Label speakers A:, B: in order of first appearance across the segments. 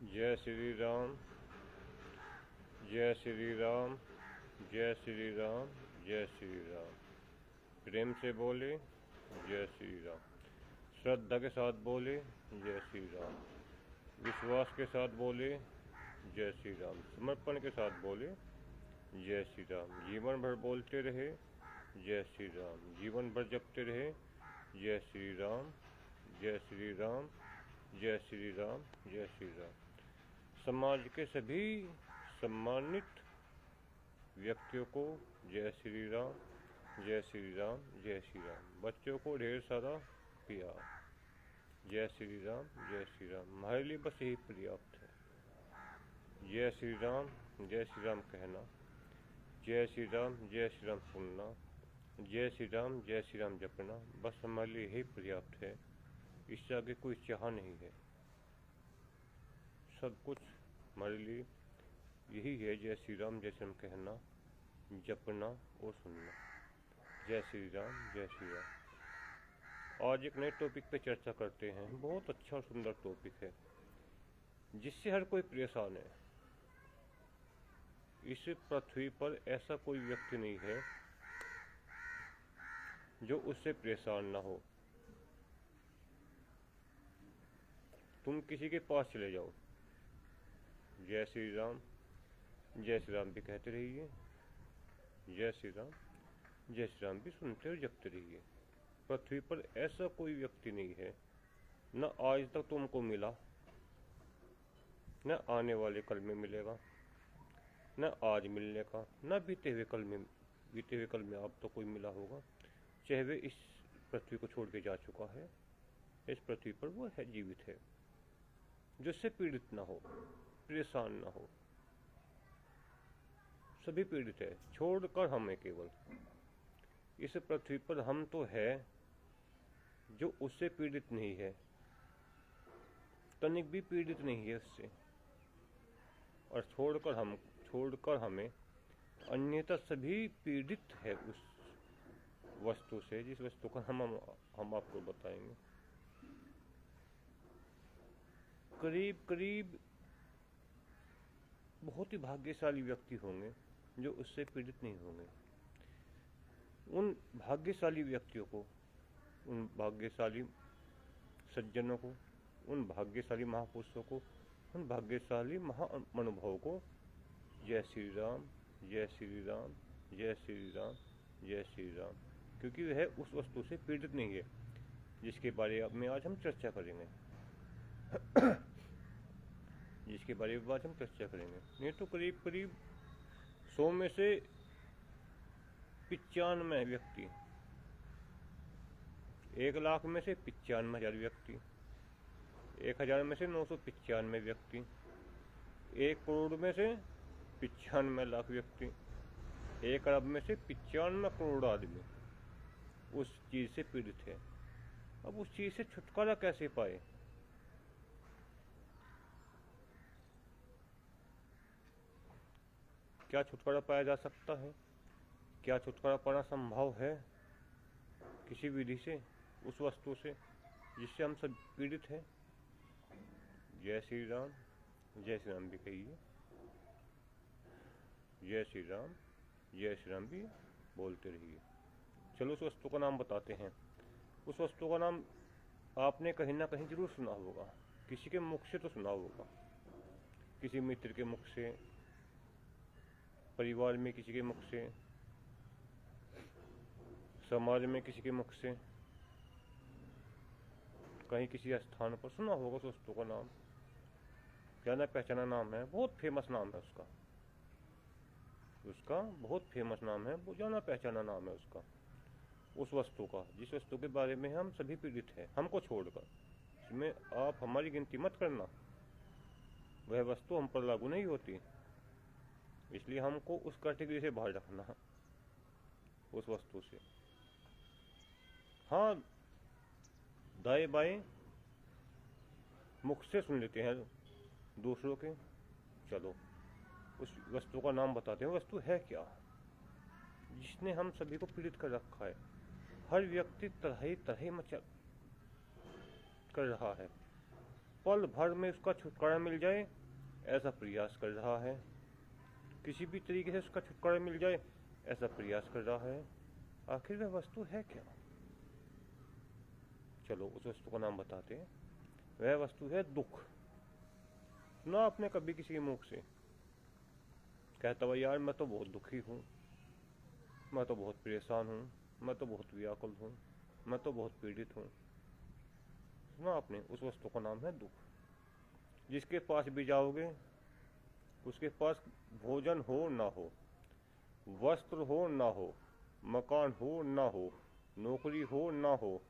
A: जय श्री राम, जय श्री राम, जय श्री राम, जय श्री राम। प्रेम से बोले जय श्री राम, श्रद्धा के साथ बोले जय श्री राम, विश्वास के साथ बोले जय श्री राम, समर्पण के साथ बोले जय श्री राम। जीवन भर बोलते रहे जय श्री राम, जीवन भर जपते रहे जय श्री राम, जय श्री राम, जय श्री राम, जय श्री राम। समाज के सभी सम्मानित व्यक्तियों को जय श्री राम, जय श्री राम, जय श्री राम। बच्चों को ढेर सारा प्यार, जय श्री राम, जय श्री राम। हमारे लिए बस यही पर्याप्त है। जय श्री राम, जय श्री राम कहना, जय श्री राम, जय श्री राम सुनना, जय श्री राम, जय श्री राम जपना, बस हमारे लिए यही पर्याप्त है। इससे आगे कोई चाह नहीं है। सब कुछ हमारे लिए यही है। जय श्री राम, जय श्री राम कहना, जपना और सुनना। जय श्री राम, जय श्री राम। आज एक नए टॉपिक पे चर्चा करते हैं। बहुत अच्छा और सुंदर टॉपिक है जिससे हर कोई परेशान है। इस पृथ्वी पर ऐसा कोई व्यक्ति नहीं है जो उससे परेशान ना हो। तुम किसी के पास चले जाओ, जय श्री राम, जय श्री राम भी कहते रहिए, जय श्री राम, जय श्री राम भी सुनते और जपते रहिए। पृथ्वी पर ऐसा कोई व्यक्ति नहीं है, न आज तक तुमको मिला, न आने वाले कल में मिलेगा, न आज मिलने का, न बीते हुए कल में आप तो कोई मिला होगा। चाहे वे इस पृथ्वी को छोड़ के जा चुका है, इस पृथ्वी पर वो है, जीवित है, जिससे पीड़ित ना हो, परेशान ना हो। सभी पीड़ित है, छोड़कर हमें केवल इस पृथ्वी पर हम तो है जो उससे पीड़ित नहीं है, तनिक भी पीड़ित नहीं है उससे। और छोड़कर हमें अन्यथा सभी पीड़ित है उस वस्तु से, जिस वस्तु का हम आपको बताएंगे। करीब करीब बहुत ही भाग्यशाली व्यक्ति होंगे जो उससे पीड़ित नहीं होंगे। उन भाग्यशाली व्यक्तियों को, उन भाग्यशाली सज्जनों को, उन भाग्यशाली महापुरुषों को, उन भाग्यशाली महाअनुभवों को जय श्री राम, जय श्री राम, जय श्री राम, जय श्री राम। क्योंकि वह उस वस्तु से पीड़ित नहीं है जिसके बारे में आज हम चर्चा करेंगे। जिसके बारे में आज हम चर्चा करेंगे। नहीं तो करीब करीब 100 में से 95 व्यक्ति, 1 लाख में से 95,000 व्यक्ति, 1000 में से 995 व्यक्ति, 1 करोड़ में से 95 लाख व्यक्ति, 1 अरब में से 95 करोड़ आदमी उस चीज से पीड़ित है। अब उस चीज से छुटकारा कैसे पाए? क्या छुटकारा पाया जा सकता है? क्या छुटकारा पाना संभव है किसी विधि से उस वस्तु से जिससे हम सब पीड़ित हैं? जय श्री राम, जय श्री राम भी कहिए, जय श्री राम, जय श्री राम भी बोलते रहिए। चलो उस वस्तु का नाम बताते हैं। उस वस्तु का नाम आपने कहीं ना कहीं जरूर सुना होगा, किसी के मुख से तो सुना होगा, किसी मित्र के मुख से, परिवार में किसी के मुख से, समाज में किसी के मुख से, कहीं किसी स्थान पर सुना होगा उस वस्तु का नाम। जाना पहचाना नाम है, बहुत फेमस नाम है उसका, बहुत फेमस नाम है, वो जाना पहचाना नाम है उसका, उस वस्तु का, जिस वस्तु के बारे में हम सभी पीड़ित हैं, हमको छोड़कर। इसमें आप हमारी गिनती मत करना, वह वस्तु हम पर लागू नहीं होती, इसलिए हमको उस कैटेगरी से बाहर रखना है, उस वस्तु से। हाँ, दाएं बाएं मुख से सुन लेते हैं दूसरों के। चलो उस वस्तु का नाम बताते हैं। वस्तु है क्या जिसने हम सभी को पीड़ित कर रखा है? हर व्यक्ति तरह मचा कर रहा है, पल भर में उसका छुटकारा मिल जाए ऐसा प्रयास कर रहा है, किसी भी तरीके से उसका छुटकारा मिल जाए ऐसा प्रयास कर रहा है। आखिर वह वस्तु है क्या? चलो उस वस्तु का नाम बताते हैं। वह वस्तु है दुख। सुना आपने कभी किसी के मुख से? कहता हुआ यार मैं तो बहुत दुखी हूँ, मैं तो बहुत परेशान हूँ, मैं तो बहुत व्याकुल हूँ, मैं तो बहुत पीड़ित हूँ। सुना आपने? उस वस्तु का नाम है दुख। जिसके पास भी जाओगे उसके पास भोजन हो ना हो, वस्त्र हो ना हो, मकान हो ना हो, नौकरी हो ना हो,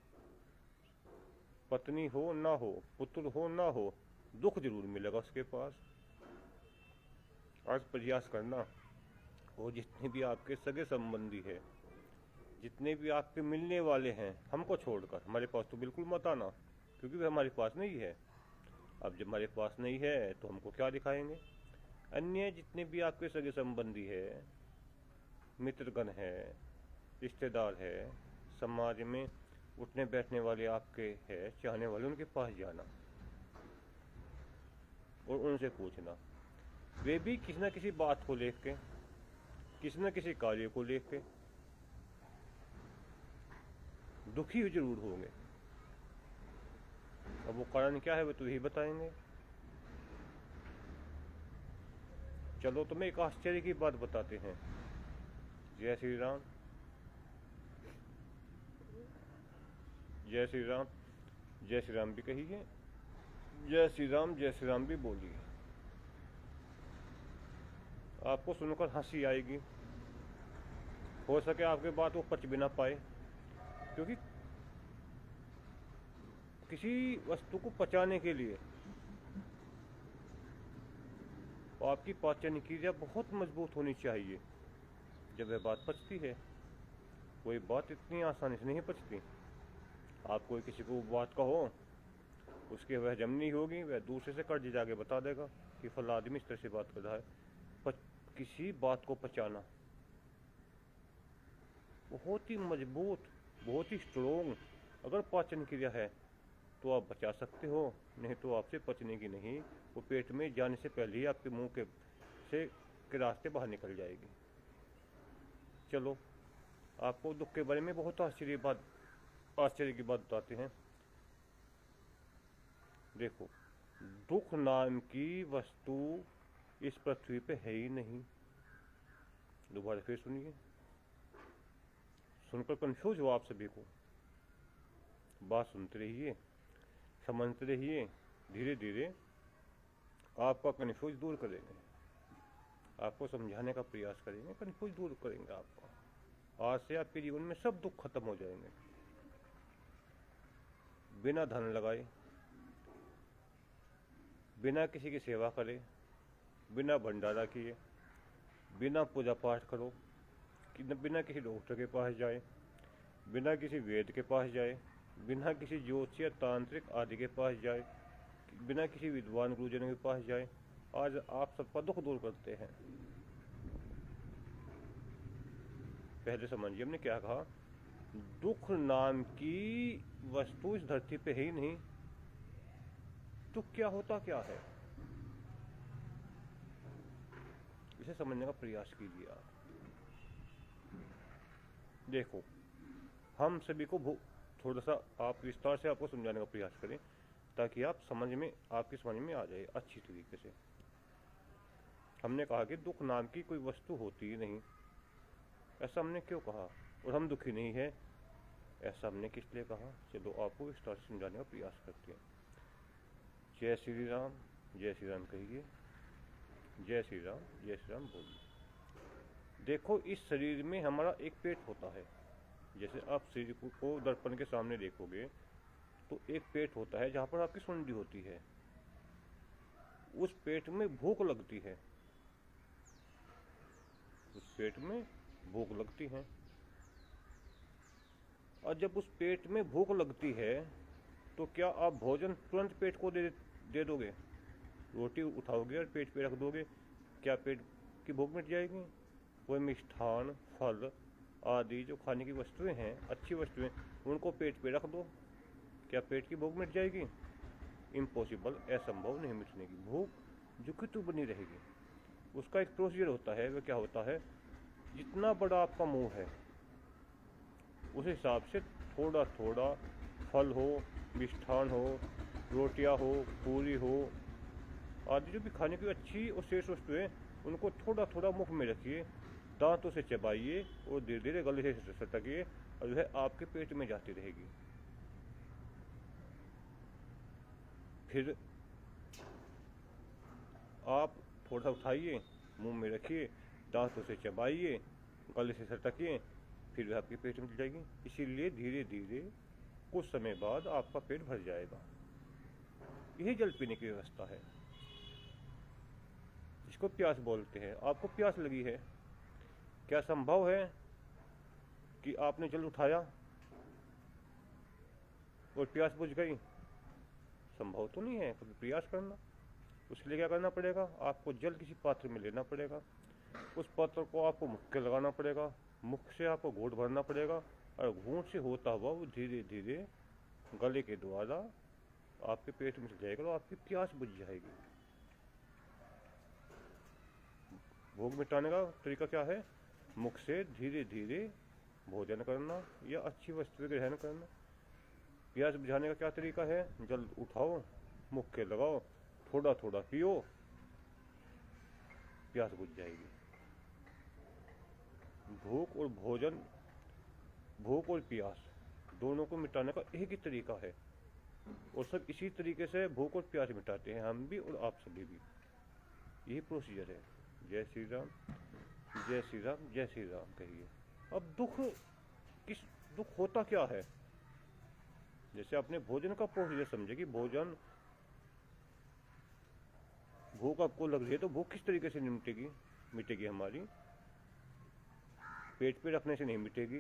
A: पत्नी हो ना हो, पुत्र हो ना हो, दुख जरूर मिलेगा उसके पास। आज प्रयास करना, और जितने भी आपके सगे संबंधी है, जितने भी आपके मिलने वाले हैं, हमको छोड़कर हमारे पास तो बिल्कुल मत आना, क्योंकि वह हमारे पास नहीं है। अब जब हमारे पास नहीं है तो हमको क्या दिखाएंगे? अन्य जितने भी आपके सगे संबंधी है, मित्रगण है, रिश्तेदार है, समाज में उठने बैठने वाले आपके है, चाहने वाले, उनके पास जाना और उनसे पूछना। वे भी किसी न किसी बात को लेके, किसी न किसी कार्य को लेके दुखी जरूर होंगे। अब वो कारण क्या है वो तो यही बताएंगे। चलो तुम्हें एक आश्चर्य की बात बताते हैं। जय श्री राम, जय श्री राम, जय श्री राम भी कहिए, जय श्री राम, जय श्री राम भी बोलिए। आपको सुनकर हंसी आएगी, हो सके आपके बात वो पच भी ना पाए, क्योंकि किसी वस्तु को पचाने के लिए आपकी पाचन क्रिया बहुत मजबूत होनी चाहिए। जब वह बात पचती है, कोई बात इतनी आसानी से नहीं पचती। आप कोई किसी को बात कहो, उसके वह जम नहीं होगी, वह दूसरे से कर्ज जाके बता देगा कि फला आदमी इस तरह से बात कर रहा है। किसी बात को पचाना बहुत ही मजबूत, बहुत ही स्ट्रोंग अगर पाचन क्रिया है तो आप बचा सकते हो, नहीं तो आपसे पचने की नहीं, वो पेट में जाने से पहले ही आपके मुंह के रास्ते बाहर निकल जाएगी। चलो आपको दुख के बारे में बहुत आश्चर्य की बात बताते हैं। देखो, दुख नाम की वस्तु इस पृथ्वी पे है ही नहीं। दोबारा फिर सुनिए, सुनकर कंफ्यूज हो आप सभी को। बात सुनते रहिए, समझते रहिए, धीरे धीरे आपका कन्फ्यूज दूर करेंगे, आपको समझाने का प्रयास करेंगे, कन्फ्यूज दूर करेंगे आपका। आज से आपके जीवन में सब दुख खत्म हो जाएंगे। बिना धन लगाए, बिना किसी की सेवा करे, बिना भंडारा किए, बिना पूजा पाठ करो, बिना किसी डॉक्टर के पास जाए, बिना किसी वेद के पास जाए, बिना किसी ज्योतिष तांत्रिक आदि के पास जाए, बिना किसी विद्वान गुरुजनों के पास जाए, आज आप सबका दुख दूर करते हैं। पहले समझिए हमने क्या कहा। दुख नाम की वस्तु इस धरती पे है ही नहीं। दुख क्या होता क्या है, इसे समझने का प्रयास कीजिए आप। देखो, हम सभी को थोड़ा सा आप विस्तार से आपको समझाने का प्रयास करें ताकि आप आपकी समझ में आ जाए अच्छी तरीके से। हमने कहा कि दुख नाम की कोई वस्तु होती ही नहीं। ऐसा हमने क्यों कहा? और हम दुखी नहीं है, ऐसा हमने किस लिए कहा? चलो आपको विस्तार से समझाने का प्रयास करते हैं। जय श्री राम, जय श्री राम कहिए, जय श्री राम, जय श्री राम बोलिए। देखो, इस शरीर में हमारा एक पेट होता है। जैसे आप शरीर को दर्पण के सामने देखोगे तो एक पेट होता है जहाँ पर आपकी सुंडी होती है। उस पेट में भूख लगती है, उस पेट में भूख लगती है। और जब उस पेट में भूख लगती है तो क्या आप भोजन तुरंत पेट को दे दोगे? रोटी उठाओगे और पेट पे रख दोगे, क्या पेट की भूख मिट जाएगी? कोई मिष्ठान, फल आदि जो खाने की वस्तुएं हैं, अच्छी वस्तुएं, उनको पेट पे रख दो, क्या पेट की भूख मिट जाएगी? इम्पॉसिबल, असंभव नहीं मिटने की। भूख जो कि तो बनी रहेगी। उसका एक प्रोसीजर होता है, वह क्या होता है, जितना बड़ा आपका मुंह है उस हिसाब से थोड़ा थोड़ा फल हो, मिष्ठान हो, रोटियां हो, पूरी हो आदि जो भी खाने की अच्छी और शेष वस्तुएं, उनको थोड़ा थोड़ा मुख में रखिए, दांतों से चबाइए और धीरे धीरे गले से सटकिए और जो है आपके पेट में जाती रहेगी। फिर आप थोड़ा उठाइए, मुंह में रखिए, दांतों से चबाइए, गले से सटकिए, फिर वह आपके पेट में जाएगी। इसीलिए धीरे धीरे कुछ समय बाद आपका पेट भर जाएगा। यही जल पीने की व्यवस्था है, इसको प्यास बोलते हैं। आपको प्यास लगी है, क्या संभव है कि आपने जल उठाया और प्यास बुझ गई? संभव तो नहीं है। कभी प्रयास करना, उसके लिए क्या करना पड़ेगा, आपको जल किसी पात्र में लेना पड़ेगा, उस पात्र को आपको मुख के लगाना पड़ेगा, मुख से आपको घूंट भरना पड़ेगा और घूंट से होता हुआ वो धीरे धीरे गले के द्वारा आपके पेट में चल जाएगा और आपकी प्यास बुझ जाएगी। भूख मिटाने का तरीका क्या है, मुख से धीरे धीरे भोजन करना या अच्छी वस्तु ग्रहण करना। प्यास बुझाने का क्या तरीका है, जल उठाओ, मुख के लगाओ, थोड़ा थोड़ा पियो, प्यास बुझ जाएगी। भूख और भोजन, भूख और प्यास दोनों को मिटाने का एक ही तरीका है और सब इसी तरीके से भूख और प्यास मिटाते हैं, हम भी और आप सभी भी। यही प्रोसीजर है। जय श्री राम, जय श्री राम, जय श्री राम कहिए। अब दुख होता क्या है, जैसे आपने भोजन का प्रोसीजर समझे कि भोजन, भूख आपको लग रही है तो भूख किस तरीके से मिटेगी हमारी, पेट पे रखने से नहीं मिटेगी,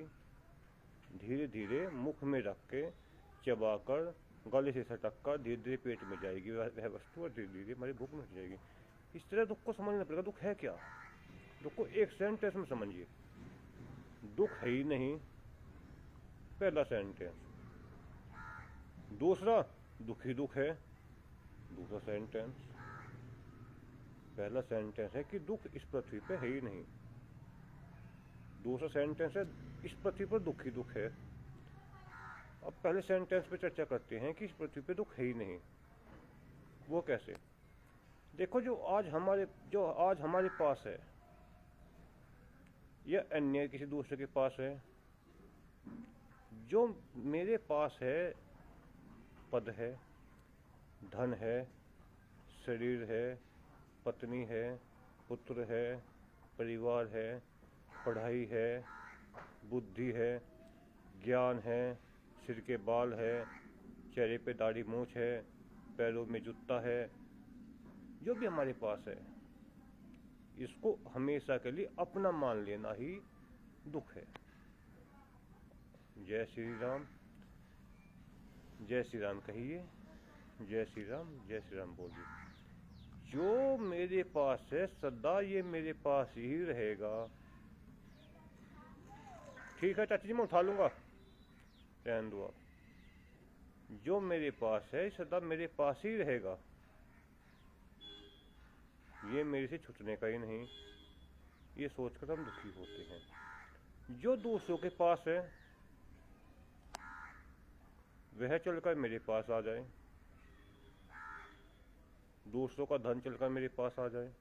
A: धीरे धीरे मुख में रख के चबाकर गले से सटक कर धीरे धीरे पेट में जाएगी वह वस्तु और धीरे धीरे हमारी भूख मिट जाएगी। इस तरह दुख को समझना पड़ेगा। दुख है क्या, दुख को एक सेंटेंस में समझिए, दुख है ही नहीं, पहला सेंटेंस। दूसरा, दुख ही दुख है, दूसरा सेंटेंस। पहला सेंटेंस है कि दुख इस पृथ्वी पे है ही नहीं, दूसरा सेंटेंस है इस पृथ्वी पर दुख ही दुख है। अब पहले सेंटेंस पे चर्चा करते हैं कि इस पृथ्वी पे दुख है ही नहीं। वो कैसे? देखो, जो आज हमारे पास है या अन्य किसी दूसरे के पास है, जो मेरे पास है, पद है, धन है, शरीर है, पत्नी है, पुत्र है, परिवार है, पढ़ाई है, बुद्धि है, ज्ञान है, सिर के बाल है, चेहरे पे दाढ़ी मूछ है, पैरों में जूता है, जो भी हमारे पास है, इसको हमेशा के लिए अपना मान लेना ही दुख है। जय श्री राम, जय श्री राम कहिए, जय श्री राम बोलिए। जो मेरे पास है सदा ये मेरे पास ही रहेगा। ठीक है चाची जी, मैं उठा लूंगा, रहने दो आप। जो मेरे पास है सदा मेरे पास ही रहेगा, ये मेरे से छूटने का ही नहीं। ये सोचकर हम दुखी होते हैं। जो दूसरों के पास है वह चलकर मेरे पास आ जाए, दूसरों का धन चलकर मेरे पास आ जाए,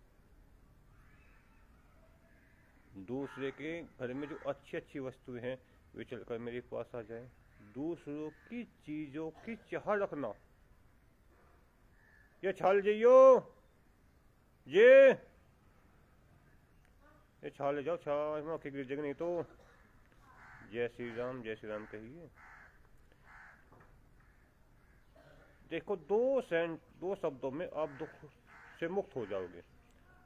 A: दूसरे के घर में जो अच्छी अच्छी वस्तुएं हैं वे चलकर मेरे पास आ जाए। दूसरों की चीजों की चाह रखना, ये छाल जाइयो, ये छाल ले जाओ, छाल में गिर जाएगी नहीं तो। जय श्री राम कहिए। देखो, दो शब्दों में आप दुख से मुक्त हो जाओगे,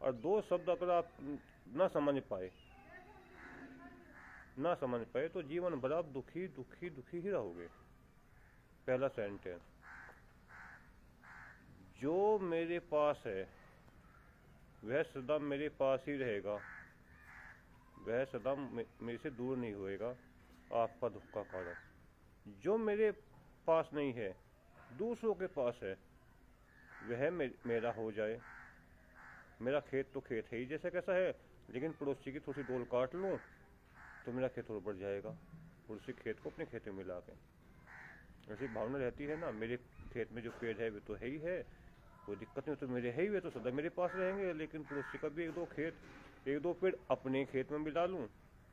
A: और दो शब्द अगर आप ना समझ पाए तो जीवन भर आप दुखी दुखी दुखी ही रहोगे। पहला सेंटेंस, जो मेरे पास है वह सदा मेरे पास ही रहेगा, वह सदा मेरे से दूर नहीं होएगा, आपका दुख का कारण। जो मेरे पास नहीं है दूसरों के पास है, वह मेरा हो जाए। मेरा खेत तो खेत है ही जैसा कैसा है, लेकिन पड़ोसी की थोड़ी डोल काट लूँ तो मेरा खेत और बढ़ जाएगा, पड़ोसी खेत को अपने खेत में मिला के। ऐसी भावना रहती है ना, मेरे खेत में जो पेड़ है वे तो है ही है, कोई दिक्कत नहीं, तो मेरे है ही, वे तो सदा मेरे पास रहेंगे। लेकिन पड़ोसी का भी एक दो पेड़ अपने खेत में मिला लूँ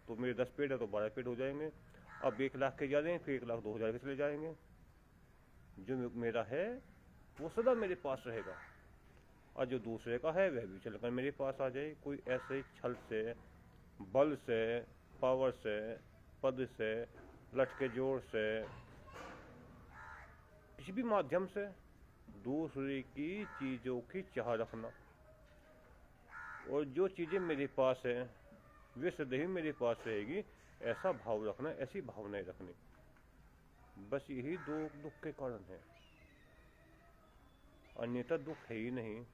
A: तो मेरे 10 पेड़ है तो 12 पेड़ हो जाएंगे। अब 1 लाख के ज़्यादा हैं, फिर 1,02,000 के चले जाएंगे। जो मेरा है वो सदा मेरे पास रहेगा, और जो दूसरे का है वह भी चलकर मेरे पास आ जाए। कोई ऐसे छल से, बल से, पावर से, पद से, लटके जोर से, किसी भी माध्यम से दूसरे की चीज़ों की चाह रखना, और जो चीज़ें मेरे पास है वे सदा ही मेरे पास रहेगी, ऐसा भाव रखना, ऐसी भावनाएं रखनी। बस यही दो दुख के कारण है, अन्यथा दुख है ही नहीं।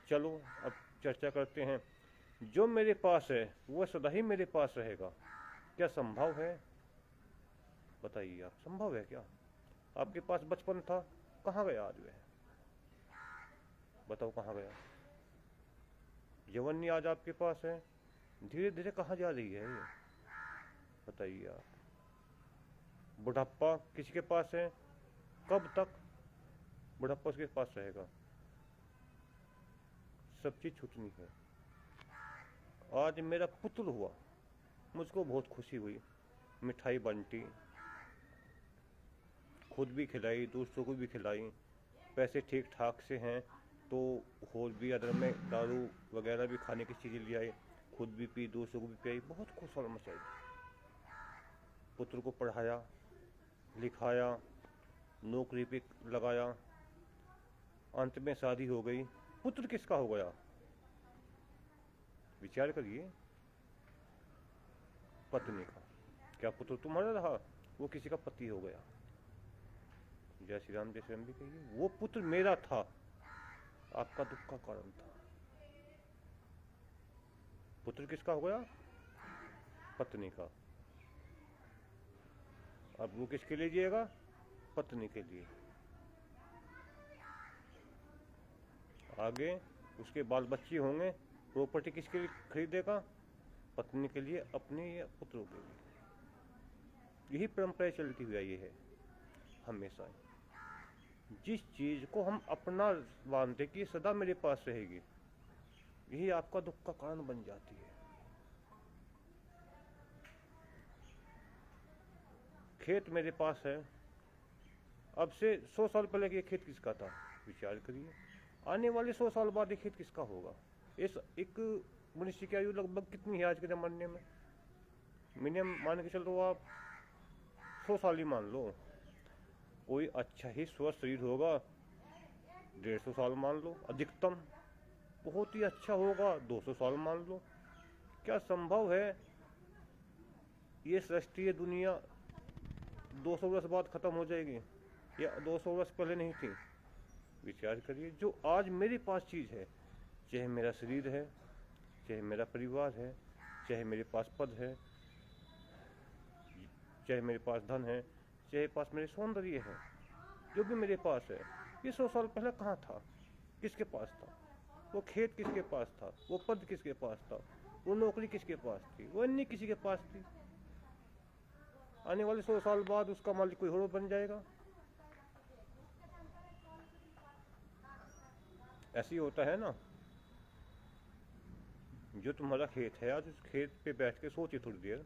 A: चलो अब चर्चा करते हैं। जो मेरे पास है वो सदा ही मेरे पास रहेगा, क्या संभव है? बताइए आप, संभव है क्या? आपके पास बचपन था, कहाँ गया आज वह? बताओ कहाँ गया? जवानी आज आपके पास है, धीरे धीरे कहाँ जा रही है ये? बताइए आप। बुढ़ापा किसी के पास है, कब तक बुढ़ापा उसके पास रहेगा? सब चीज छूटनी है। आज मेरा पुत्र हुआ, मुझको बहुत खुशी हुई, मिठाई बंटी, खुद भी खिलाई, दूसरों को भी खिलाई, पैसे ठीक ठाक से हैं तो और भी अदर में दारू वगैरह भी खाने की चीज़ें ले आए, खुद भी पी, दूसरों को भी पिलाई, बहुत खुशहाल मचाई। पुत्र को पढ़ाया लिखाया, नौकरी पे लगाया, अंत में शादी हो गई। पुत्र किसका हो गया? विचार करिए, पत्नी का। क्या पुत्र तुम्हारा रहा? वो किसी का पति हो गया। जय श्री राम, जय श्री राम भी कहिए। वो पुत्र मेरा था, आपका दुख का कारण था। पुत्र किसका हो गया? पत्नी का। अब वो किसके लिए जिएगा? पत्नी के लिए। आगे उसके बाल बच्चे होंगे, प्रॉपर्टी किसके लिए खरीदेगा? पत्नी के लिए, अपने या पुत्रों के लिए। यही परंपरा चलती हुई आई है हमेशा। जिस चीज को हम अपना मानते कि सदा मेरे पास रहेगी, यही आपका दुख का कारण बन जाती है। खेत मेरे पास है, अब से 100 साल पहले ये खेत किसका था? विचार करिए। आने वाले 100 साल बाद ये खेत किसका होगा? इस एक मनुष्य की आयु लगभग कितनी है आज के जमाने में? मिनिमम मान के चलो आप 100 साल ही मान लो। कोई अच्छा ही स्वस्थ शरीर होगा 150 साल मान लो, अधिकतम बहुत ही अच्छा होगा 200 साल मान लो। क्या संभव है ये सृष्टि, ये दुनिया 200 वर्ष बाद खत्म हो जाएगी, या 200 वर्ष पहले नहीं थी? विचार करिए। जो आज मेरे पास चीज है, चाहे मेरा शरीर है, चाहे मेरा परिवार है, चाहे मेरे पास पद है, चाहे मेरे पास धन है, चाहे पास मेरे सौंदर्य है, जो भी मेरे पास है, ये 100 साल पहले कहाँ था? किसके पास था? वो खेत किसके पास था? वो पद किसके पास था? वो नौकरी किसके पास थी? वो अन्य किसी के पास थी? आने वाले 100 साल बाद उसका मालिक कोई और बन जाएगा। ऐसे ही होता है ना। जो तुम्हारा खेत है, आज उस खेत पे बैठ के सोचिए थोड़ी देर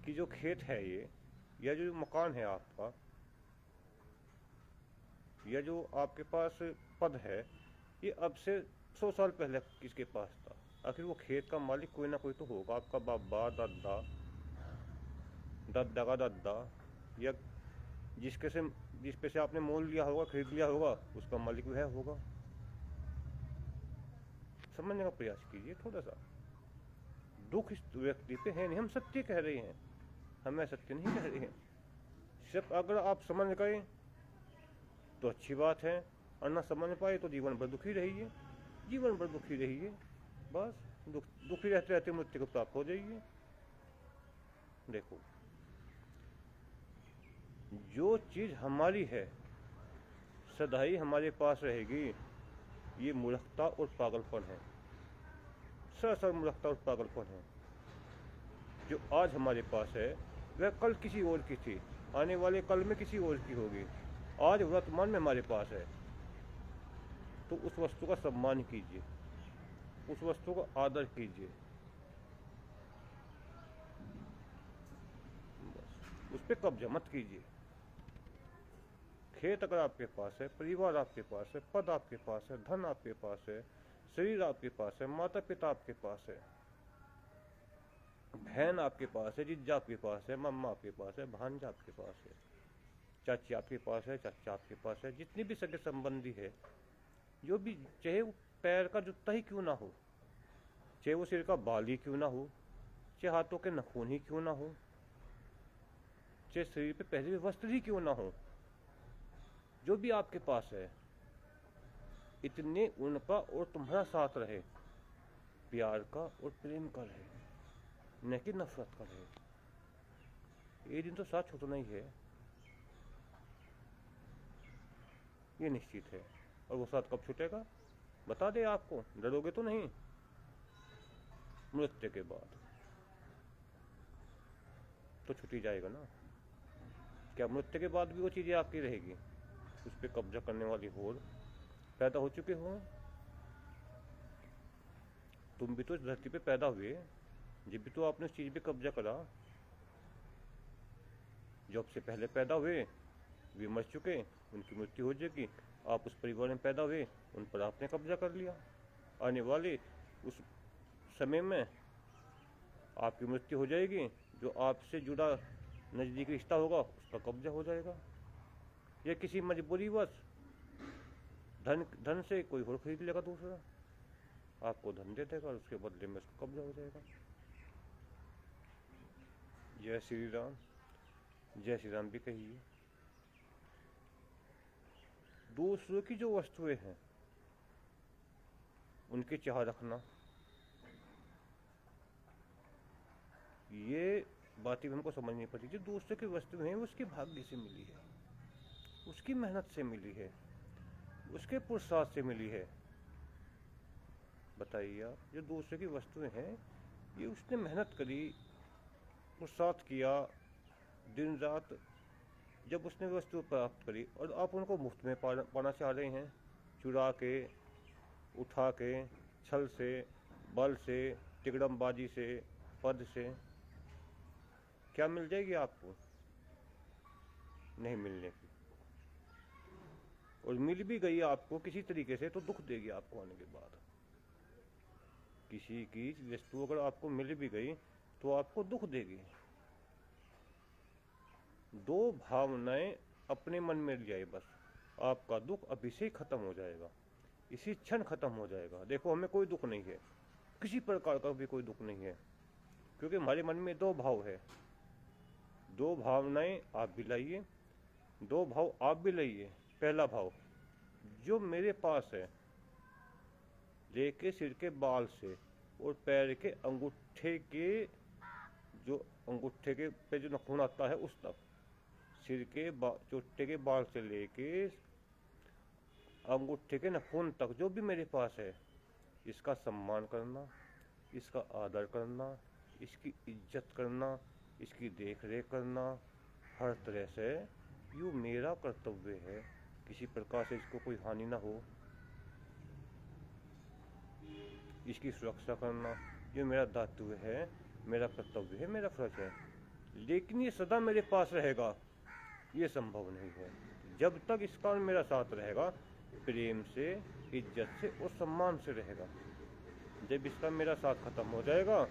A: कि जो खेत है ये, या जो मकान है आपका, या जो आपके पास पद है, ये अब से 100 साल पहले किसके पास था? आखिर वो खेत का मालिक कोई ना कोई तो होगा, आपका बाबा दादा, दादा का दादा, या जिस पे से आपने मोल लिया होगा, खरीद लिया होगा, उसका मालिक वह होगा। समझने का प्रयास कीजिए थोड़ा सा। दुख इस व्यक्ति पे है नहीं, हम सत्य कह रहे हैं, हमें सत्य नहीं कह रहे हैं। सिर्फ अगर आप समझ गए तो अच्छी बात है, और ना समझ पाए तो जीवन भर दुखी रहिए, जीवन भर दुखी रहिए। बस दुखी रहते रहते मृत्यु को प्राप्त हो जाइए। देखो, जो चीज हमारी है सदा ही हमारे पास रहेगी, ये मूर्खता और पागलपन है। सरासर मूर्खता और पागलपन है। जो आज हमारे पास है वह कल किसी और की थी, आने वाले कल में किसी और की होगी। आज वर्तमान में हमारे पास है, तो उस वस्तु का सम्मान कीजिए, उस वस्तु का आदर कीजिए, उस पर कब्जा मत कीजिए। खेत अगर आपके पास है, परिवार आपके पास है, पद आपके पास है, धन आपके पास है, शरीर आपके पास है, माता पिता आपके पास है, बहन आपके पास है, जीजा आपके पास है, मम्मा आपके पास है, भांजा आपके पास है, चाची आपके पास है, चाचा आपके पास है, जितनी भी सगे संबंधी है, जो भी, चाहे वो पैर का जूता ही क्यों ना हो, चाहे वो सिर का बाल ही क्यों ना हो, चाहे हाथों के नाखून ही क्यों ना हो, चाहे शरीर पे पहले हुए वस्त्र ही क्यों ना हो, जो भी आपके पास है, इतने उनका और तुम्हारा साथ रहे, प्यार का और प्रेम का रहे, न कि नफरत का रहे। ये दिन तो साथ छूटना ही है, ये निश्चित है। और वो साथ कब छूटेगा बता दे आपको, डरोगे तो नहीं? मृत्यु के बाद तो छूट ही जाएगा ना। क्या मृत्यु के बाद भी वो चीजें आपकी रहेगी? उस पर कब्जा करने वाली होड़ पैदा हो चुके हो। तुम भी तो इस धरती पे पैदा हुए, जब भी तो आपने उस चीज पे कब्जा करा। जो आपसे पहले पैदा हुए वे मर चुके, उनकी मृत्यु हो जाएगी। आप उस परिवार में पैदा हुए, उन पर आपने कब्जा कर लिया। आने वाले उस समय में आपकी मृत्यु हो जाएगी, जो आपसे जुड़ा नजदीकी रिश्ता होगा उस पर कब्जा हो जाएगा। या किसी मजबूरीवश धन से कोई और खरीद लेगा, दूसरा आपको धन दे देगा और उसके बदले में उसका कब्जा हो जाएगा। जय श्री राम, जय श्री राम भी कहिए। दूसरों की जो वस्तुएं हैं उनकी चाह रखना, ये बातें हमको समझनी पड़ती। जो दूसरे की वस्तुएं हैं उसके भाग्य से मिली है, उसकी मेहनत से मिली है, उसके पुरुषार्थ से मिली है। बताइए आप, जो दूसरे की वस्तुएं हैं ये उसने मेहनत करी, पुरुषार्थ किया, दिन रात जब उसने वस्तु प्राप्त करी, और आप उनको मुफ्त में पाना चाह रहे हैं, चुरा के, उठा के, छल से, बल से, तिकड़मबाजी से, पद से। क्या मिल जाएगी आपको? नहीं मिलने की। और मिल भी गई आपको किसी तरीके से तो दुख देगी आपको आने के बाद। किसी की वस्तु अगर आपको मिल भी गई तो आपको दुख देगी। दो भावनाएं अपने मन में ले आए, बस आपका दुख अभी से खत्म हो जाएगा, इसी क्षण खत्म हो जाएगा। देखो, हमें कोई दुख नहीं है, किसी प्रकार का भी कोई दुख नहीं है, क्योंकि हमारे मन में दो भाव है। दो भावनाएं आप भी लाइए, दो भाव आप भी लाइए। पहला भाव, जो मेरे पास है, लेके सिर के बाल से और पैर के अंगूठे के, जो अंगूठे के पे जो नाखून आता है उस तक, सिर के चोटे के बाल से लेके अंगूठे के नाखून तक जो भी मेरे पास है, इसका सम्मान करना, इसका आदर करना, इसकी इज्जत करना, इसकी देख रेख करना, हर तरह से ये मेरा कर्तव्य है। किसी प्रकार से इसको कोई हानि ना हो, इसकी सुरक्षा करना ये मेरा दायित्व है, मेरा कर्तव्य है, मेरा फर्ज है। लेकिन ये सदा मेरे पास रहेगा ये संभव नहीं है। जब तक इसका मेरा साथ रहेगा, प्रेम से, इज्जत से और सम्मान से रहेगा। जब इसका मेरा साथ खत्म हो जाएगा,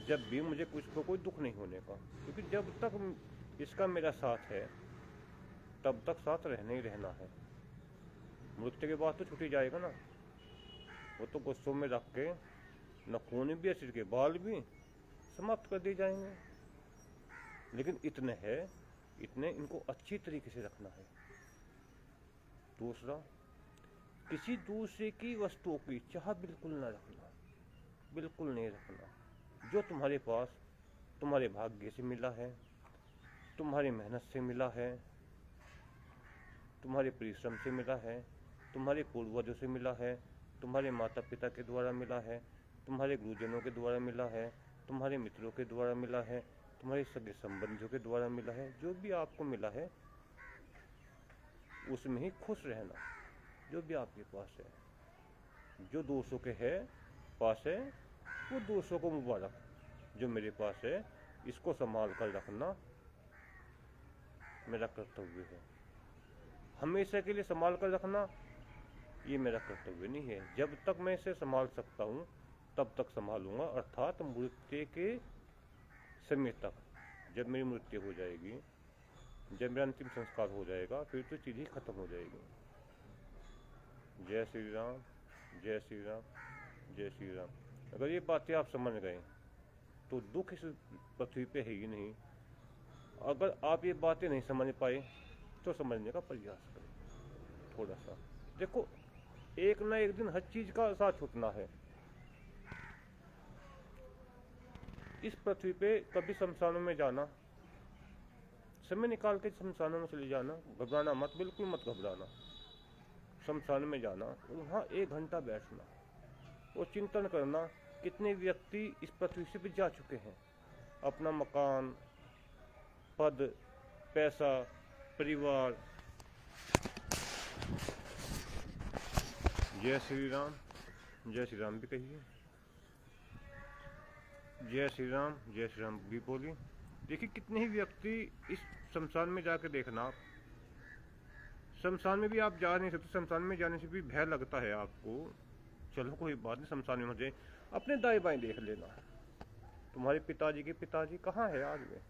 A: जब भी मुझे कुछ को कोई दुख नहीं होने का, क्योंकि जब तक इसका मेरा साथ है तब तक साथ रहना ही रहना है। मृत्यु के बाद तो छूट ही जाएगा ना, वो तो गुस्सों में रख के नाखून भी, सिर के बाल भी समाप्त कर दिए जाएंगे। लेकिन इतने है, इतने इनको अच्छी तरीके से रखना है। दूसरा, किसी दूसरे की वस्तुओं की चाह बिल्कुल ना रखना, बिल्कुल नहीं रखना। जो तुम्हारे पास तुम्हारे भाग्य से मिला है, तुम्हारी मेहनत से मिला है, तुम्हारे परिश्रम से मिला है, तुम्हारे पूर्वजों से मिला है, तुम्हारे माता पिता के द्वारा मिला है, तुम्हारे गुरुजनों के द्वारा मिला है, तुम्हारे मित्रों के द्वारा मिला है, तुम्हारे सगे संबंधियों के द्वारा मिला है। जो भी आपको मिला है उसमें ही खुश रहना, जो भी आपके पास है। जो 200 के है पास है वो 200 को मुबारक, जो मेरे पास है इसको संभाल कर रखना मेरा कर्तव्य है। हमेशा के लिए संभाल कर रखना ये मेरा कर्तव्य नहीं है। जब तक मैं इसे संभाल सकता हूँ तब तक संभालूंगा, अर्थात मृत्यु के समय तक। जब मेरी मृत्यु हो जाएगी, जब मेरा अंतिम संस्कार हो जाएगा, फिर तो चीज़ ही खत्म हो जाएगी। जय श्री राम, जय श्री राम, जय श्री राम। अगर ये बातें आप समझ गए तो दुख इस पृथ्वी पे है ही नहीं। अगर आप ये बातें नहीं समझ पाए तो समझने का प्रयास करें थोड़ा सा। देखो, एक ना एक दिन हर चीज का साथ छूटना है। इस पृथ्वी पे कभी शमशानों में जाना, समय निकाल के शमशानों में चले जाना, घबराना मत, बिल्कुल मत घबराना। शमशान में जाना, वहाँ 1 घंटा बैठना और चिंतन करना कितने व्यक्ति इस पृथ्वी से भी जा चुके हैं। अपना मकान, पद, पैसा, परिवार। जय श्री राम, जय श्री राम भी कहिए। जय श्री राम, जय श्री राम भी बोलिए। देखिए कितने ही व्यक्ति इस शमशान में जाकर देखना आप। शमशान में भी आप जा नहीं सकते, शमशान में जाने से भी भय लगता है आपको। चलो कोई बात नहीं, शमशान में मत जाए, अपने दाएं बाएं देख लेना। तुम्हारे पिताजी के पिताजी कहाँ है आज वे?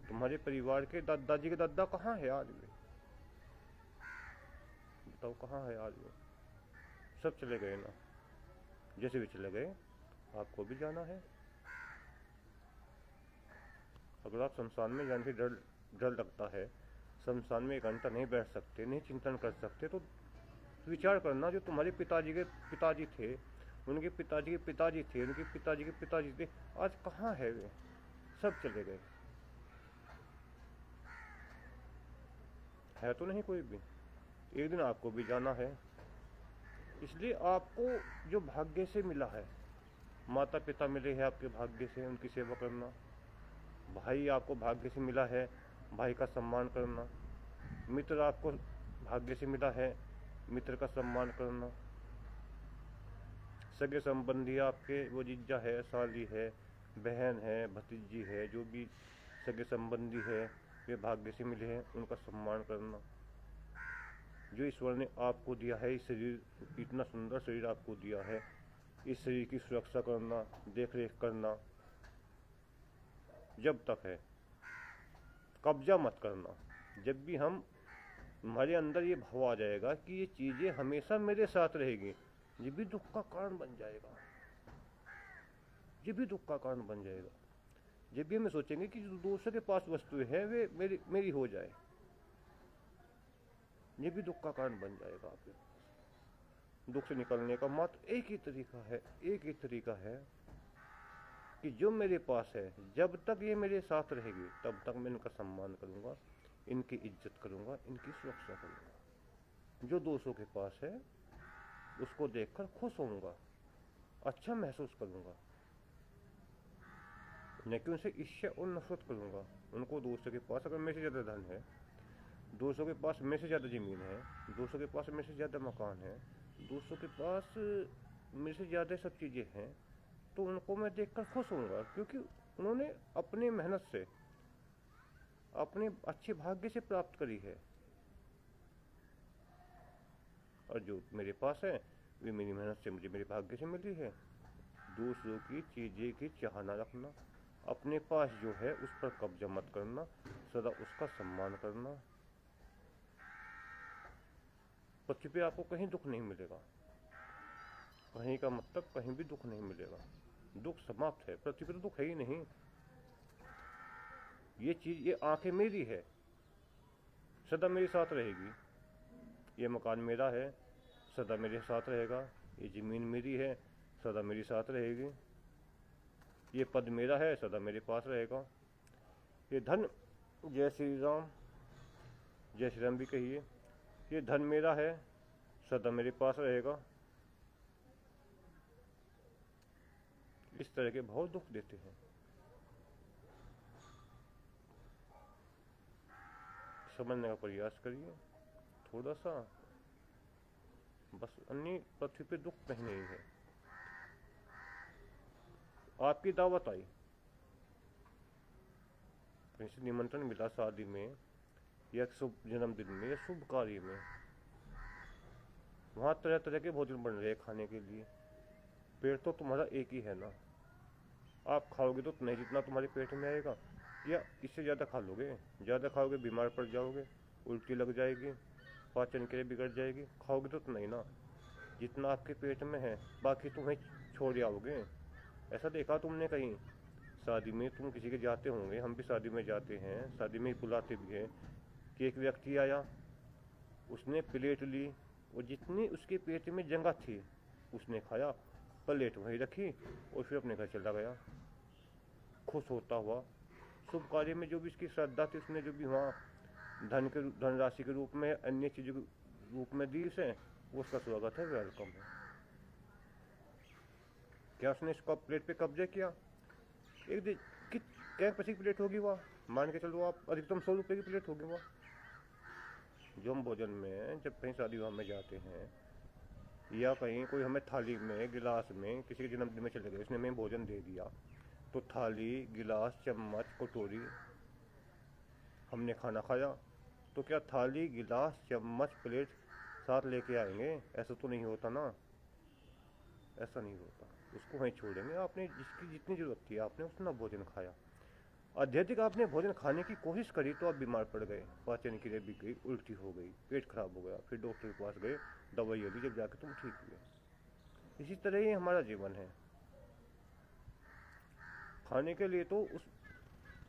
A: तुम्हारे परिवार के दादाजी के दादा कहाँ है आज वे? बताओ कहाँ है आज वे? सब चले गए ना। जैसे भी चले गए आपको भी जाना है। अगर आप शमशान में जाने से डर लगता है, शमशान में 1 घंटा नहीं बैठ सकते, नहीं चिंतन कर सकते, तो विचार करना जो तुम्हारे पिताजी के पिताजी थे, उनके पिताजी के पिताजी थे, उनके पिताजी के पिताजी थे, आज कहाँ है वे? सब चले गए। है तो नहीं कोई भी। एक दिन आपको भी जाना है। इसलिए आपको जो भाग्य से मिला है, माता पिता मिले हैं आपके भाग्य से, उनकी सेवा करना। भाई आपको भाग्य से मिला है, भाई का सम्मान करना। मित्र आपको भाग्य से मिला है, मित्र का सम्मान करना। सगे संबंधी आपके, वो जीजा है, साली है, बहन है, भतीजी है, जो भी सगे संबंधी है वे भाग्य से मिले हैं, उनका सम्मान करना। जो ईश्वर ने आपको दिया है, इस शरीर, इतना सुंदर शरीर आपको दिया है, इस शरीर की सुरक्षा करना, देख रेख करना जब तक है। कब्जा मत करना। जब भी हमारे अंदर ये भाव आ जाएगा कि ये चीज़ें हमेशा मेरे साथ रहेगी, ये भी दुख का कारण बन जाएगा। ये भी दुख का कारण बन जाएगा। जब भी हमें सोचेंगे कि जो दूसरे के पास वस्तुएं हैं वे मेरी हो जाए, ये भी दुख का कारण बन जाएगा आपके। दुख से निकलने का मात्र एक ही तरीका है, एक ही तरीका है कि जो मेरे पास है, जब तक ये मेरे साथ रहेगी तब तक मैं इनका सम्मान करूंगा, इनकी इज्जत करूंगा, इनकी सुरक्षा करूंगा। जो 200 के पास है उसको देखकर खुश होऊंगा, अच्छा महसूस करूंगा, न कि उनसे ईर्ष्या और नफरत करूंगा। उनको 200 के पास अगर मेरे से ज़्यादा धन है, 200 के पास मेरे से ज़्यादा ज़मीन है, 200 के पास मेरे से ज़्यादा मकान है, 200 के पास मेरे से ज़्यादा सब चीज़ें हैं, तो उनको मैं देखकर खुश होऊंगा, क्योंकि उन्होंने अपनी मेहनत से, अपने अच्छे भाग्य से प्राप्त करी है। और जो मेरे पास है वे मेरी मेहनत से, मुझे मेरे भाग्य से मिली है। दूसरों की चीज़ें की चाह न रखना, अपने पास जो है उस पर कब्जा मत करना, सदा उसका सम्मान करना। पृथ्वी पे आपको कहीं दुख नहीं मिलेगा, कहीं का मतलब कहीं भी दुख नहीं मिलेगा। दुख समाप्त है, पृथ्वी पर तो दुख है ही नहीं। ये चीज़, ये आंखें मेरी है, सदा मेरे साथ रहेगी। ये मकान मेरा है, सदा मेरे साथ रहेगा। ये ज़मीन मेरी है, सदा मेरे साथ रहेगी। ये पद मेरा है, सदा मेरे पास रहेगा। ये धन, जय श्री राम, जय श्री राम भी कहिए। ये धन मेरा है, सदा मेरे पास रहेगा। इस तरह के बहुत दुख देते हैं। समझने का प्रयास करिए थोड़ा सा। बस अन्य पृथ्वी पे दुख कहीं नहीं है। आपकी दावत आई, कहीं से निमंत्रण मिला शादी में या शुभ जन्मदिन में या शुभ कार्य में, वहाँ तरह तरह के भोजन बन रहे हैं खाने के लिए। पेट तो तुम्हारा एक ही है ना, आप खाओगे तो नहीं जितना तुम्हारे पेट में आएगा, या इससे ज़्यादा खा लोगे। ज़्यादा खाओगे बीमार पड़ जाओगे, उल्टी लग जाएगी, पाचन क्रिया बिगड़ जाएगी। खाओगे तो नहीं ना, जितना आपके पेट में है, बाकी तुम्हें छोड़ आओगे। ऐसा देखा तुमने कहीं शादी में, तुम किसी के जाते होंगे, हम भी शादी में जाते हैं, शादी में बुलाते भी हैं, कि एक व्यक्ति आया, उसने प्लेट ली और जितनी उसके पेट में जगह थी उसने खाया, प्लेट वहीं रखी और फिर अपने घर चला गया खुश होता हुआ। शुभ कार्य में जो भी इसकी श्रद्धा थी, उसने जो भी वहाँ धनराशि के रूप में, अन्य चीज़ों के रूप में दी उसे, वो उसका स्वागत है, वेलकम है। क्या उसने इसका प्लेट पे कब्जा किया? एक दिन क्या पैसे की प्लेट होगी वह, मान के चलो आप अधिकतम 100 रुपये की प्लेट होगी वह। जो हम भोजन में जब कहीं शादी विवाह में जाते हैं या कहीं कोई हमें थाली में गिलास में किसी के जन्मदिन में चले गए, उसने हमें भोजन दे दिया, तो थाली गिलास चम्मच कटोरी हमने खाना खाया, तो क्या थाली गिलास चम्मच प्लेट साथ लेके आएंगे? ऐसा तो नहीं होता ना, ऐसा नहीं होता। उसको वहीं छोड़ेंगे। आपने जिसकी जितनी ज़रूरत थी आपने उतना भोजन खाया। अत्यधिक आपने भोजन खाने की कोशिश करी तो आप बीमार पड़ गए, पाचन क्रिया बिक गई, उल्टी हो गई, पेट खराब हो गया, फिर डॉक्टर के पास गए, दवाई ली, जब जाकर तुम ठीक हुए। इसी तरह ही हमारा जीवन है। खाने के लिए तो उस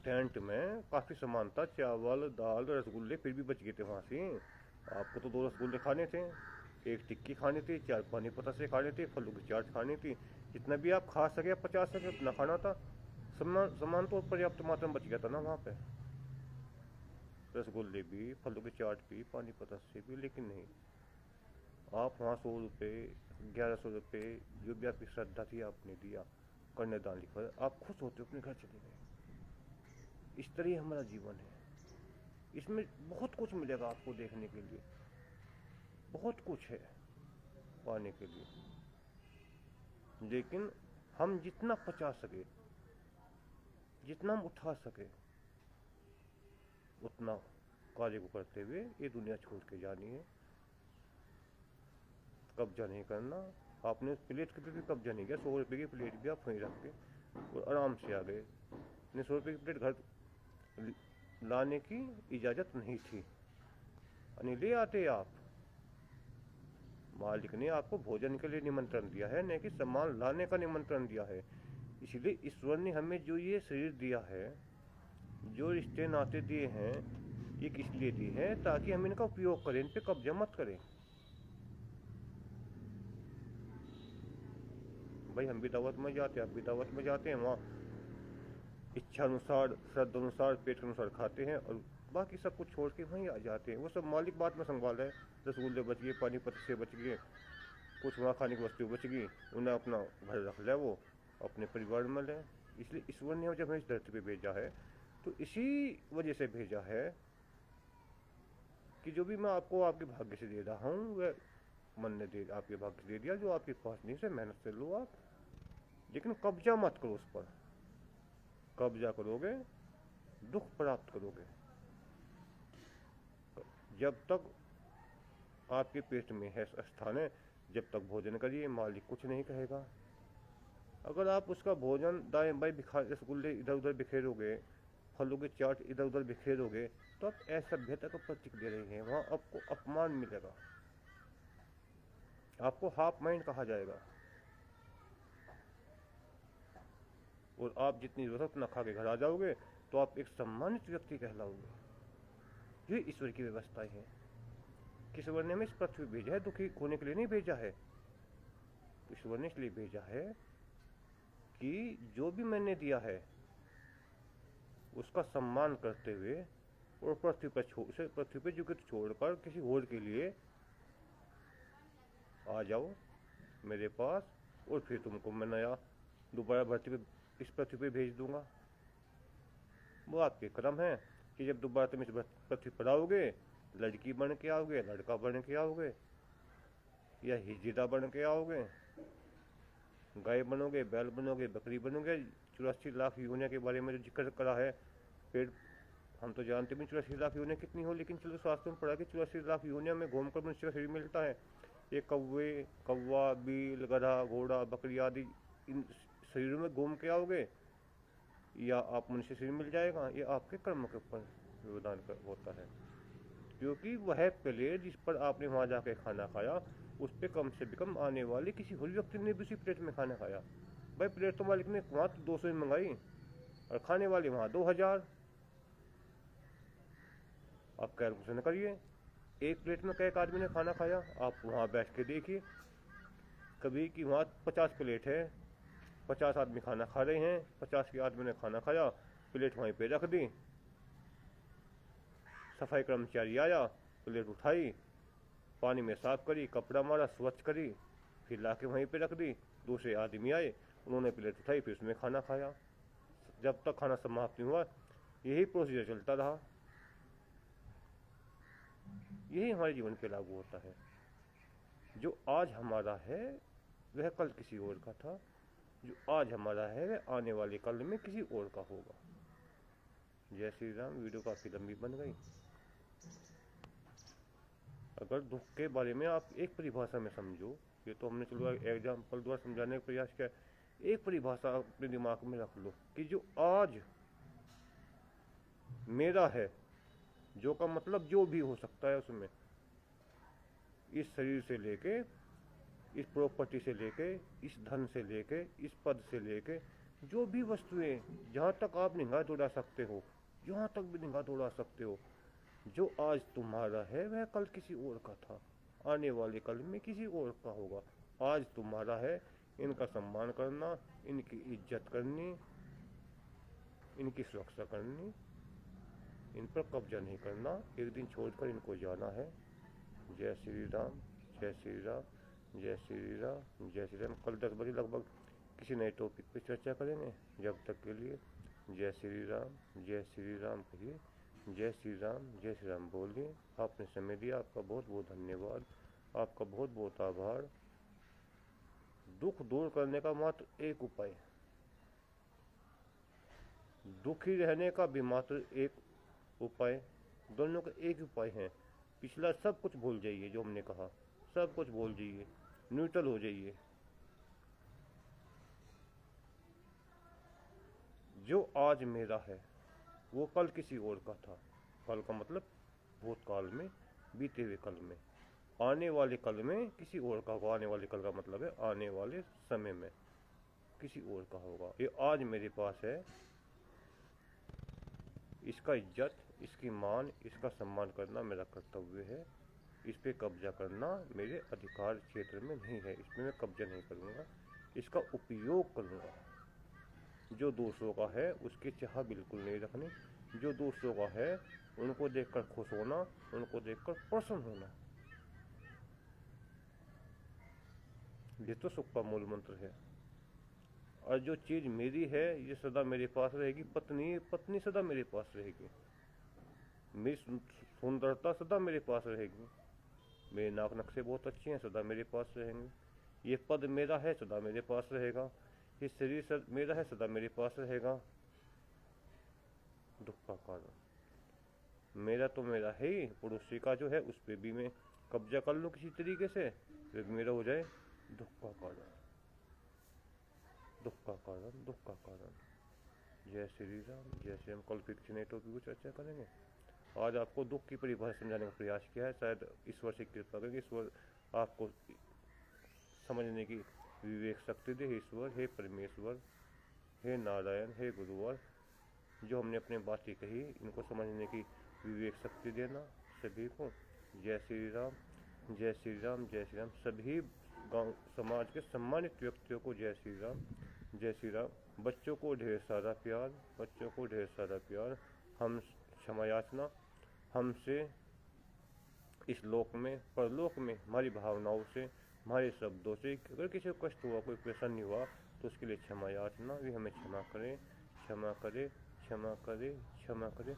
A: टेंट में काफ़ी सामान था, चावल दाल रसगुल्ले, फिर भी बच गए थे वहाँ से। आपको तो 2 रसगुल्ले खाने थे, 1 टिक्की खानी थी, 4 पानी पतासे खाने थे, फलों की चाट खानी थी। जितना भी आप खा सके 50 सके उतना खाना था। सामान तो पर्याप्त मात्रा में बच गया था ना वहाँ पे, रसगुल्ले भी, फलों की चाट भी, पानी पतासे भी। लेकिन नहीं, आप वहाँ 100 रुपये 1100 रुपये जो भी आपकी श्रद्धा थी आपने दिया, कन्यादान लिखा, आप खुश होते अपने घर चले गए। इस तरह ही हमारा जीवन है। इसमें बहुत कुछ मिलेगा आपको देखने के लिए, बहुत कुछ है पाने के लिए, लेकिन हम जितना पचा सके, जितना हम उठा सके, उतना कार्य को करते हुए ये दुनिया छोड़ के जानी है। कब्जा नहीं करना। आपने उस प्लेट के भी कब्जा नहीं किया, 100 रुपये की प्लेट भी आप वहीं रख के और आराम से आ गए। 100 रुपये की प्लेट घर लाने की इजाज़त नहीं थी, यानी ले आते आप। मालिक ने आपको भोजन के लिए निमंत्रण दिया है, न कि सामान लाने का निमंत्रण दिया है। इसलिए ईश्वर ने हमें जो ये शरीर दिया है, जो रिश्ते नाते दिए हैं, ये किस लिए दिए हैं? ताकि हम इनका उपयोग करें, इन पे कब्जा मत करें। भाई हम भी दावत में जाते हैं, आप भी दावत में जाते हैं, वहाँ इच्छा अनुसार श्रद्धा अनुसार पेट के अनुसार खाते हैं और बाकी सब कुछ छोड़ के वहीं आ जाते हैं। वो सब मालिक बात में संभाल है। रसगुल्ले बच गए, पानी पत्ते बच गए, कुछ वहाँ खाने की वस्तु बच गई, उन्हें अपना घर रख लिया, वो अपने परिवार में लें। इसलिए ईश्वर ने जब हमें इस धरती पे भेजा है तो इसी वजह से भेजा है कि जो भी मैं आपको आपके भाग्य से दे रहा हूँ वह मन ने दे आपके भाग्य से दे दिया, जो आपके पास नहीं से मेहनत से लो आप, लेकिन कब्जा मत करो उस पर। कब्जा करोगे दुख प्राप्त करोगे। जब तक आपके पेट में है स्थान है, जब तक भोजन करिए, मालिक कुछ नहीं कहेगा। अगर आप उसका भोजन दाएं बाएं रसगुल्ले इधर उधर बिखेरोगे, फलों की चाट इधर उधर बिखेरोगे, तो आप असभ्यता का प्रतीक दे रहे हैं। वहाँ आपको अपमान मिलेगा, आपको हाफ माइंड कहा जाएगा, और आप जितनी जरूरत न खा के घर आ जाओगे तो आप एक सम्मानित व्यक्ति कहलाओगे। ये ईश्वर की व्यवस्थाएं है। ईश्वर ने हमें इस पृथ्वी भेजा है, दुखी होने के लिए नहीं भेजा है। ईश्वर ने इसलिए भेजा है कि जो भी मैंने दिया है उसका सम्मान करते हुए और पृथ्वी पे जुगत छोड़कर किसी और के लिए आ जाओ मेरे पास, और फिर तुमको मैं नया दोबारा भर्ती पे इस पृथ्वी पे भेज दूंगा। वो आपके कर्म है कि जब दोबारा तुम इस पृथ्वी पर आओगे, लड़की बन के आओगे, लड़का बन के आओगे, या हिजड़ा बन के आओगे, गाय बनोगे, बैल बनोगे, बकरी बनोगे। 84 लाख योनियों के बारे में जो जिक्र करा है, पेड़ हम तो जानते भी 84 लाख योनियाँ कितनी हो, लेकिन चलो शास्त्रों में पढ़ा कि 84 लाख योनियों में घूमकर मनुष्य का शरीर मिलता है। ये कौवा, बील, गधा, घोड़ा, बकरी आदि इन शरीरों में घूम के आओगे, या आप मनुष्य शरीर मिल जाएगा, ये आपके कर्म के ऊपर योगदान होता है। क्योंकि वह प्लेट जिस पर आपने वहाँ जाके खाना खाया, उस पर कम से कम आने वाले किसी और व्यक्ति ने भी उसी प्लेट में खाना खाया। भाई प्लेट तो मालिक ने वहाँ तो 200 में मंगाई और खाने वाले वहाँ 2000। आप कैलकुलेशन करिए, एक प्लेट में कई आदमी ने खाना खाया। आप वहाँ बैठ के देखिए कभी कि वहाँ 50 प्लेट है, 50 आदमी खाना खा रहे हैं, 50 के आदमी ने खाना खाया, प्लेट वहीं पे रख दी, सफाई कर्मचारी आया, प्लेट उठाई, पानी में साफ करी, कपड़ा मारा, स्वच्छ करी, फिर लाके वहीं पे रख दी। दूसरे आदमी आए, उन्होंने प्लेट उठाई, फिर उसमें खाना खाया। जब तक खाना समाप्त नहीं हुआ, यही प्रोसीजर चलता रहा। यही हमारे जीवन पे लागू होता है। जो आज हमारा है वह कल किसी और का था, जो आज हमारा है वह आने वाले कल में किसी और का होगा। जय श्री राम। वीडियो काफ़ी लंबी बन गई। अगर दुख के बारे में आप एक परिभाषा में समझो, ये तो हमने चलो एग्जाम्पल द्वारा समझाने का प्रयास किया, एक परिभाषा अपने दिमाग में रख लो कि जो आज मेरा है, जो का मतलब जो भी हो सकता है उसमें, इस शरीर से लेके, इस प्रॉपर्टी से लेके, इस धन से लेके, इस पद से लेके, जो भी वस्तुएं जहाँ तक आप निगाह दौड़ा सकते हो, जहाँ तक भी निगाह दौड़ा सकते हो, जो आज तुम्हारा है वह कल किसी और का था, आने वाले कल में किसी और का होगा। आज तुम्हारा है, इनका सम्मान करना, इनकी इज्जत करनी, इनकी सुरक्षा करनी, इन पर कब्जा नहीं करना, एक दिन छोड़कर इनको जाना है। जय श्री राम, जय श्री राम, जय श्री राम, जय श्री राम। कल 10 बजे लगभग किसी नए टॉपिक पर चर्चा करेंगे। जब तक के लिए जय श्री राम, जय श्री राम कहिए, जय श्री राम, जय श्री राम बोलिए। आपने समय दिया, आपका बहुत बहुत धन्यवाद, आपका बहुत बहुत आभार। दुख दूर करने का मात्र एक उपाय, दुखी रहने का भी मात्र एक उपाय, दोनों का एक उपाय है। पिछला सब कुछ भूल जाइए, जो हमने कहा सब कुछ भूल जाइए, न्यूट्रल हो जाइए। जो आज मेरा है वो कल किसी और का था। कल का मतलब भूतकाल में, बीते हुए कल में, आने वाले कल में किसी और का होगा। आने वाले कल का मतलब है आने वाले समय में किसी और का होगा। ये आज मेरे पास है, इसका इज्जत, इसकी मान, इसका सम्मान करना मेरा कर्तव्य है। इस पे कब्जा करना मेरे अधिकार क्षेत्र में नहीं है, इसमें मैं कब्जा नहीं करूँगा, इसका उपयोग करूँगा। जो दूसरों का है उसकी चाह बिल्कुल नहीं रखनी, जो दूसरों का है उनको देखकर खुश होना, उनको देखकर प्रसन्न होना, ये तो सुख का मूल मंत्र है। और जो चीज़ मेरी है ये सदा मेरे पास रहेगी। पत्नी सदा मेरे पास रहेगी, मेरी सुंदरता सदा मेरे पास रहेगी, मेरे नाक नक्शे बहुत अच्छे हैं, सदा मेरे पास रहेंगे। ये पद मेरा है, सदा मेरे पास रहेगा। ये शरीर मेरा है, सदा मेरे पास रहेगा। दुख का कारण मेरा तो मेरा है ही, पड़ोसी का जो है उस पर भी मैं कब्जा कर लूँ किसी तरीके से, फिर मेरा हो जाए दुख का कारण, दुख का कारण, दुख का कारण। जय श्री राम, जय श्री राम। कल फिर किसी नए टॉपिक को चर्चा करेंगे। आज आपको दुख की परिभाषा समझाने का प्रयास किया है, शायद ईश्वर से कृपा करके ईश्वर आपको समझने की विवेक शक्ति दे। ईश्वर, हे परमेश्वर, हे नारायण, हे गुरुवर, जो हमने अपने बातें कही इनको समझने की विवेक शक्ति देना सभी को। जय श्री राम, जय श्री राम, जय श्री राम। सभी गांव समाज के सम्मानित व्यक्तियों को जय श्री राम, जय श्री राम। बच्चों को ढेर सारा प्यार, बच्चों को ढेर सारा प्यार। हम क्षमा याचना हमसे इस लोक में, परलोक में हमारी भावनाओं से, हमारे शब्दों से अगर किसी को कष्ट हुआ, कोई परेशानी हुआ, तो उसके लिए क्षमा याचना, वे हमें क्षमा करें, क्षमा करे, क्षमा करे, क्षमा करे।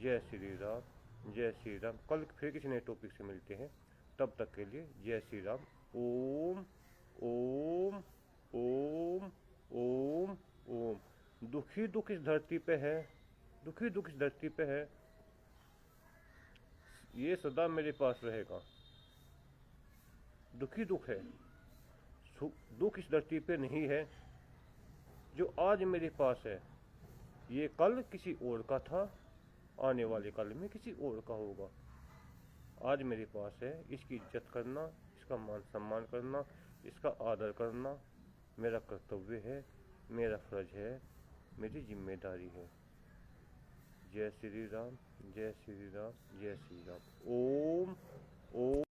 A: जय श्री राम, जय श्री राम। कल फिर किसी नए टॉपिक से मिलते हैं, तब तक के लिए जय श्री राम। ओम ओम ओम ओम ओम। दुखी दुख इस धरती पे है, दुखी दुख इस धरती पे है, ये सदा मेरे पास रहेगा। दुखी दुख है, दुख इस धरती पे नहीं है। जो आज मेरे पास है, ये कल किसी और का था, आने वाले कल में किसी और का होगा। आज मेरे पास है, इसकी इज्जत करना, इसका मान सम्मान करना, इसका आदर करना मेरा कर्तव्य है, मेरा फर्ज है, मेरी जिम्मेदारी है। जय श्री राम, जय श्री राम, जय श्री राम। ओम ओम।